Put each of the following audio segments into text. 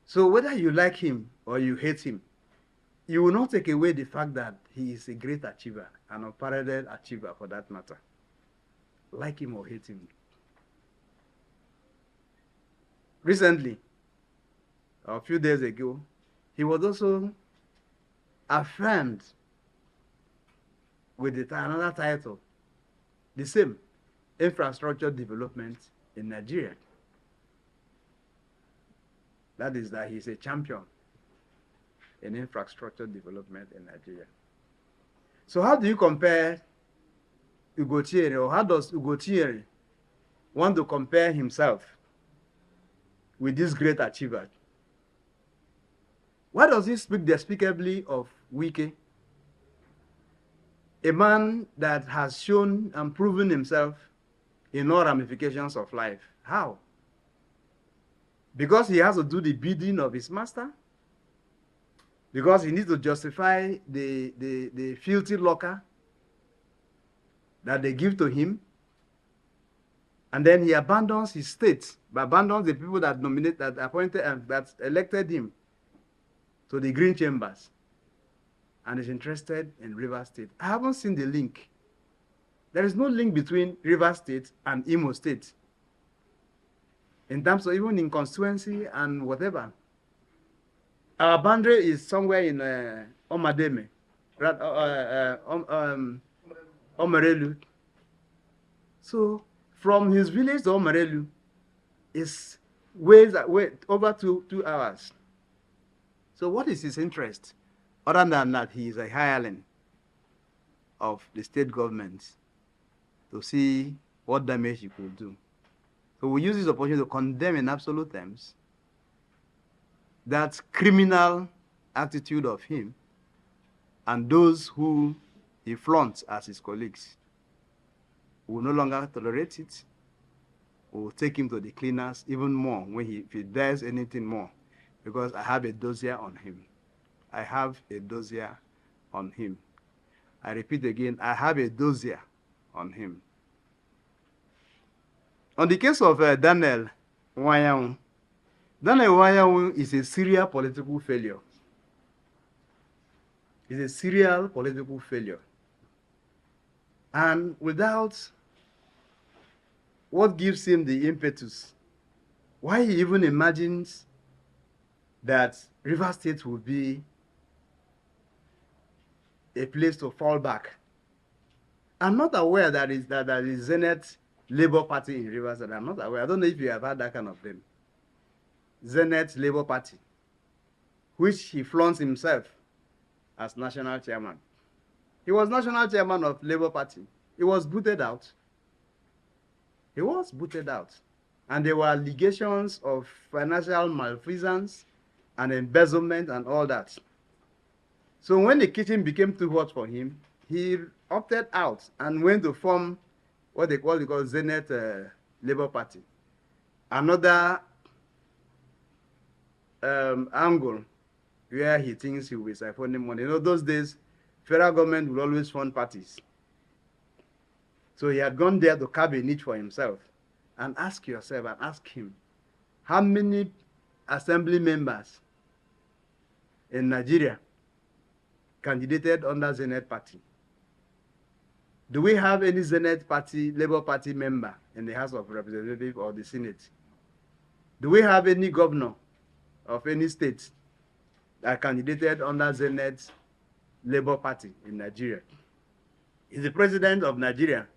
So whether you like him or you hate him, you will not take away the fact that he is a great achiever, an unparalleled achiever for that matter. Like him or hate him. Recently, a few days ago, he was also affirmed with another title, the same, infrastructure development in Nigeria. That is that he's a champion in infrastructure development in Nigeria. So how do you compare UGOCHINYERE, or how does UGOCHINYERE want to compare himself with this great achiever? Why does he speak despicably of Wike, a man that has shown and proven himself in all ramifications of life? How? Because he has to do the bidding of his master? Because he needs to justify the filthy lucre that they give to him? And then he abandons his state, abandons the people that nominate, that appointed, and that elected him to the green chambers, and is interested in Rivers State. I haven't seen the link. There is no link between Rivers State and Imo State in terms of even in constituency and whatever. Our boundary is somewhere in Omademe, Omerelu. So from his village to Omerelu is over 2 hours. So what is his interest? Other than that, he is a hireling of the state government to see what damage he could do. So we use this opportunity to condemn in absolute terms that criminal attitude of him and those who he flaunts as his colleagues. We will no longer tolerate it. We will take him to the cleaners even more if he does anything more, because I have a dossier on him. I have a dossier on him. I repeat again, I have a dossier on him. On the case of Daniel Anyawu, Daniel Anyawu is a serial political failure. He's a serial political failure. And without what gives him the impetus, why he even imagines that Rivers State will be a place to fall back. I'm not aware that there is Zenith Labour Party in Rivers State. I'm not aware. I don't know if you have had that kind of thing. Zenith Labour Party, which he flaunts himself as national chairman. He was national chairman of Labour Party. He was booted out. He was booted out. And there were allegations of financial malfeasance and embezzlement and all that. So when the kitchen became too hot for him, he opted out and went to form what they call Zenith Labour Party. Another angle where he thinks he will be siphoning money. You know, those days, federal government will always fund parties. So he had gone there to carve a niche for himself. And ask yourself and ask him, how many assembly members in Nigeria candidated under Zenith Party? Do we have any Zenith Party, Labour Party member in the House of Representatives or the Senate? Do we have any governor of any state that candidated under Zenith Labour Party in Nigeria? Is the president of Nigeria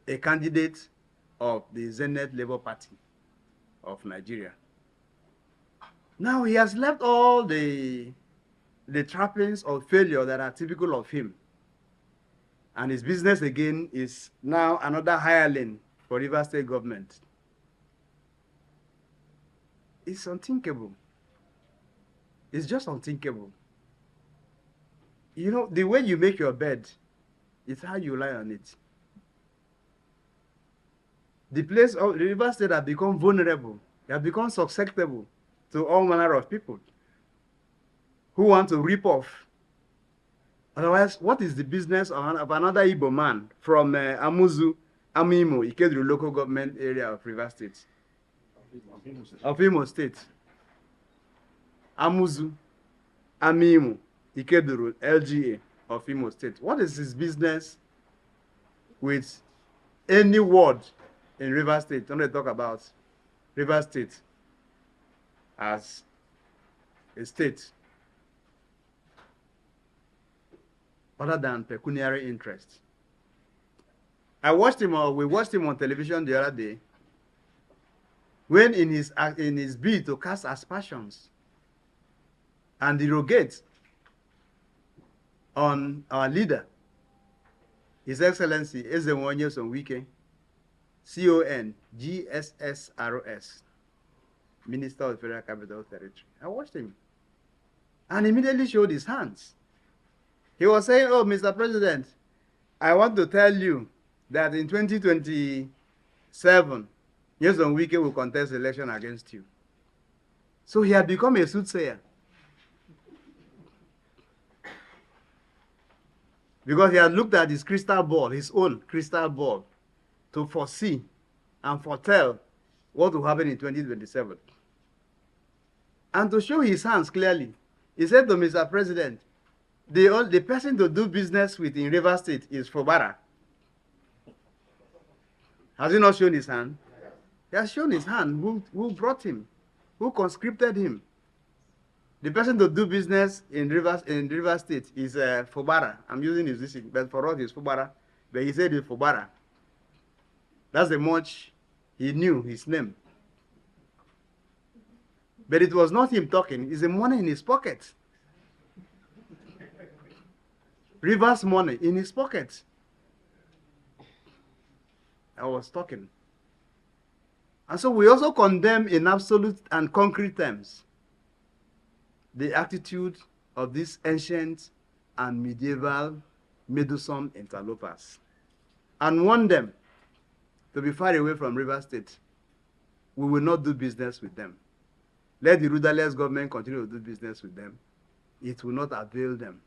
a candidate of the Zenith Labour Party of Nigeria? Now he has left all the trappings of failure that are typical of him. And his business again is now another hireling for Rivers State government. It's unthinkable. It's just unthinkable. You know, the way you make your bed is how you lie on it. The place of the Rivers State have become vulnerable. They have become susceptible to all manner of people who want to rip off. Otherwise, what is the business of another Igbo man from Amuzu, Amimo, Ikedru local government area of Rivers State? Of Imo State. Amuzu, Amimu, Ikeduru, LGA of Imo State. What is his business with any word in River State? When they talk about River State as a state, other than pecuniary interest. We watched him on television the other day, when in his bid to cast aspersions and derogate on our leader, His Excellency NYESOM Wike, CONGSSROS, Minister of Federal Capital Territory. I watched him, and immediately showed his hands. He was saying, "Oh, Mr. President, I want to tell you that in 2027, NYESOM Wike will contest the election against you." So he had become a soothsayer, because he had looked at his crystal ball, his own crystal ball, to foresee and foretell what will happen in 2027. And to show his hands clearly, he said to Mr. President, the person to do business with in River State is Fubara. Has he not shown his hand? He has shown his hand. Who brought him? Who conscripted him? The person to do business in River State is Fubara. I'm using his listing, but for us it's Fubara. But he said it's Fubara. That's the much he knew his name. But it was not him talking. It's the money in his pocket. River's money in his pocket. I was talking. And so we also condemn in absolute and concrete terms the attitude of these ancient and medieval meddlesome interlopers, and warn them to be far away from River State. We will not do business with them. Let the rudderless government continue to do business with them. It will not avail them.